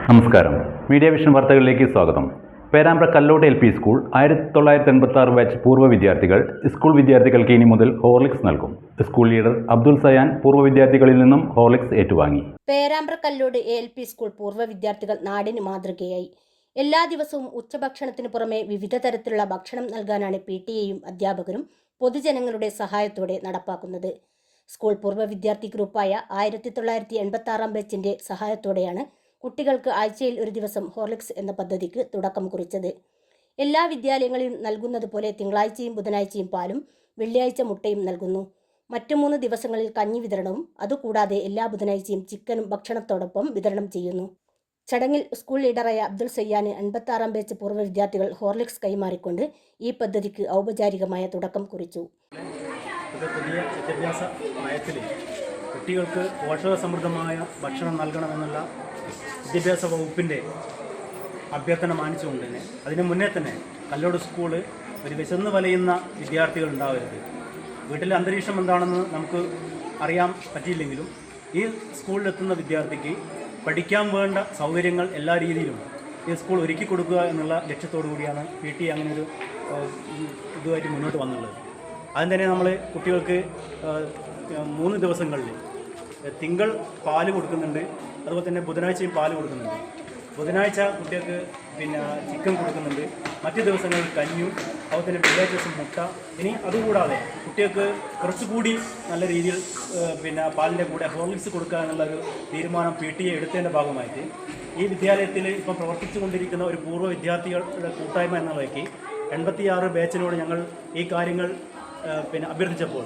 നമസ്കാരം. Media vision വാർത്തകളിലേക്ക് സ്വാഗതം. Perambra Kallot LP school 1986 batch പൂർവ്വ വിദ്യാർത്ഥികൾ സ്കൂൾ വിദ്യാർത്ഥികൾക്ക് ഇനി മുതൽ ഹോർലിക്സ് നൽകും. സ്കൂൾ ലീഡർ അബ്ദുൾ സയാൻ പൂർവ്വ വിദ്യാർത്ഥികളിൽ നിന്നും ഹോർലിക്സ് ഏറ്റുവാങ്ങി. പേരാമ്പ്ര കല്ലോട് LP സ്കൂൾ പൂർവ്വ വിദ്യാർത്ഥികൾ നാടിന് മാതൃകയായി. എല്ലാ ദിവസവും ഉച്ചഭക്ഷണത്തിന് പുറമെ വിവിധ തരത്തിലുള്ള ഭക്ഷണം നൽകാനാണ് PTA-യും അധ്യാപകരും പൊതുജനങ്ങളുടെ സഹായത്തോടെ നടപ്പാക്കുന്നത്. സ്കൂൾ പൂർവ്വ വിദ്യാർത്ഥി ഗ്രൂപ്പായ 1986 ബാച്ചിന്റെ സഹായത്തോടെയാണ് കുട്ടികൾക്ക് ആഴ്ചയിൽ ഒരു ദിവസം ഹോർലിക്സ് എന്ന പദ്ധതിക്ക് തുടക്കം കുറിച്ചത്. എല്ലാ വിദ്യാലയങ്ങളിലും നൽകുന്നത് പോലെ തിങ്കളാഴ്ചയും ബുധനാഴ്ചയും പാലും വെള്ളിയാഴ്ച മുട്ടയും നൽകുന്നു. മറ്റു 3 ദിവസങ്ങളിൽ കഞ്ഞി വിതരണവും അതുകൂടാതെ എല്ലാ ബുധനാഴ്ചയും ചിക്കനും ഭക്ഷണത്തോടൊപ്പം വിതരണം ചെയ്യുന്നു. ചടങ്ങിൽ സ്കൂൾ ലീഡറായ അബ്ദുൾ സയ്യാന് 86 ബാച്ച് പൂർവ്വ വിദ്യാർത്ഥികൾ ഹോർലിക്സ് കൈമാറിക്കൊണ്ട് ഈ പദ്ധതിക്ക് ഔപചാരികമായ തുടക്കം കുറിച്ചു. പുതിയ വിദ്യാഭ്യാസ നയത്തിൽ കുട്ടികൾക്ക് പോഷകസമൃദ്ധമായ ഭക്ഷണം നൽകണമെന്നുള്ള വിദ്യാഭ്യാസ വകുപ്പിൻ്റെ അഭ്യർത്ഥന മാനിച്ചുകൊണ്ട് തന്നെ അതിന് മുന്നേ തന്നെ കല്ലോട് സ്കൂള് ഒരു വിശന്ന് വലയുന്ന വിദ്യാർത്ഥികൾ ഉണ്ടാവരുത്. വീട്ടിലെ അന്തരീക്ഷം എന്താണെന്ന് നമുക്ക് അറിയാൻ പറ്റിയില്ലെങ്കിലും ഈ സ്കൂളിലെത്തുന്ന വിദ്യാർത്ഥിക്ക് പഠിക്കാൻ വേണ്ട സൗകര്യങ്ങൾ എല്ലാ രീതിയിലും ഈ സ്കൂൾ ഒരുക്കി കൊടുക്കുക എന്നുള്ള ലക്ഷ്യത്തോടു കൂടിയാണ് PTA അങ്ങനൊരു ഇതുമായിട്ട് മുന്നോട്ട് വന്നുള്ളത്. അതിന് തന്നെ നമ്മൾ കുട്ടികൾക്ക് 3 ദിവസങ്ങളിൽ തിങ്കൾ പാല് കൊടുക്കുന്നുണ്ട്, അതുപോലെ തന്നെ ബുധനാഴ്ചയും പാല് കൊടുക്കുന്നുണ്ട്. ബുധനാഴ്ച കുട്ടികൾക്ക് ചിക്കൻ കൊടുക്കുന്നുണ്ട്, മറ്റു ദിവസങ്ങളിൽ കഞ്ഞും, അതുപോലെ തന്നെ വെള്ളിയാഴ്ച ദിവസം മുട്ട. ഇനി അതുകൂടാതെ കുട്ടികൾക്ക് കുറച്ചുകൂടി നല്ല രീതിയിൽ പാലിൻ്റെ കൂടെ ഹോർലിക്സ് കൊടുക്കുക എന്നുള്ളൊരു തീരുമാനം PTA എടുത്തതിൻ്റെ ഭാഗമായിട്ട് ഈ വിദ്യാലയത്തിൽ ഇപ്പം പ്രവർത്തിച്ചു കൊണ്ടിരിക്കുന്ന ഒരു പൂർവ്വ വിദ്യാർത്ഥികളുടെ കൂട്ടായ്മ എന്നുള്ളതൊക്കെ 86 ബാച്ചിനോട് ഞങ്ങൾ ഈ കാര്യങ്ങൾ അഭ്യർത്ഥിച്ചപ്പോൾ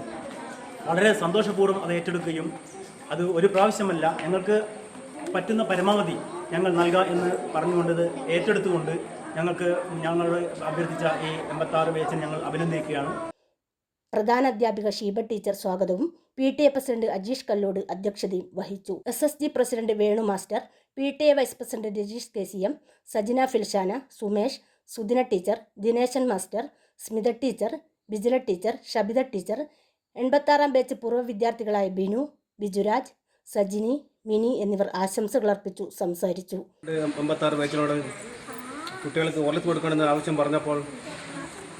വളരെ സന്തോഷപൂർവ്വം അത് ഏറ്റെടുക്കുകയും അത് ഒരു പ്രാവശ്യമല്ല ഞങ്ങൾക്ക് പറ്റുന്ന പരമാവധി ഞങ്ങൾ നൽകാം എന്ന് പറഞ്ഞുകൊണ്ട് ഏറ്റെടുത്തുകൊണ്ട് ഞങ്ങൾ അഭ്യർത്ഥിച്ച ഈ 86 ബാച്ചിനെ ഞങ്ങൾ അഭിനന്ദിക്കുകയാണ്. പ്രധാന അധ്യാപിക ഷീബ ടീച്ചർ സ്വാഗതവും PTA പ്രസിഡന്റ് അജീഷ് കല്ലോട് അധ്യക്ഷതയും വഹിച്ചു. SSG president Venu master, PTA vice president Rajeesh KCM, Sajina Filshana, Sumesh, Sudina teacher, Dineshan master, Smitha teacher, Bijila teacher, Shabitha teacher, 86 batch പൂർവ്വ വിദ്യാർത്ഥികളായ ബിനു, ബിജുരാജ്, സജിനി, മിനി എന്നിവർ ആശംസകൾ അർപ്പിച്ചു സംസാരിച്ചു. 86 ബാച്ചിനോട് കുട്ടികൾക്ക് ഹോർലിക്സ് കൊടുക്കണമെന്ന് ആവശ്യം പറഞ്ഞപ്പോൾ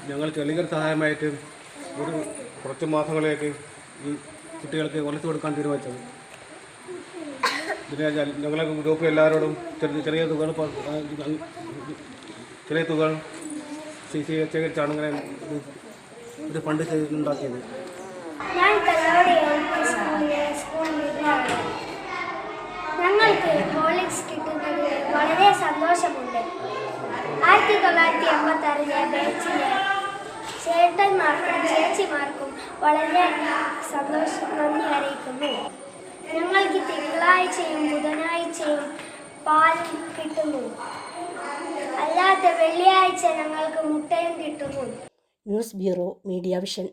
ഞങ്ങൾ ചെളികർ സഹായമായിട്ട് കുറച്ച് മാസങ്ങളിലേക്ക് ഈ കുട്ടികൾക്ക് ഹോർലിക്സ് കൊടുക്കാൻ തീരുമാനിച്ചത്. പിന്നെ ഞങ്ങളെ ഗ്രൂപ്പ് എല്ലാവരോടും ചെറിയ തുകകൾ ശേഖരിച്ചാണ് ഇങ്ങനെ ഒരു ഫണ്ട് ഉണ്ടാക്കിയത്. ഞാൻ ഞങ്ങൾക്ക് ഹോർലിക്സ് കിട്ടുന്നതിൽ വളരെ സന്തോഷമുണ്ട്. 1986 ബാച്ചിലെ ചേട്ടന്മാർക്കും ചേച്ചിമാർക്കും വളരെ നന്ദി അറിയിക്കുന്നു. ഞങ്ങൾക്ക് തിങ്കളാഴ്ചയും ബുധനാഴ്ചയും പാൽ കിട്ടുന്നു, അല്ലാത്ത വെള്ളിയാഴ്ച ഞങ്ങൾക്ക് മുട്ടയും കിട്ടുന്നു. News bureau, media vision.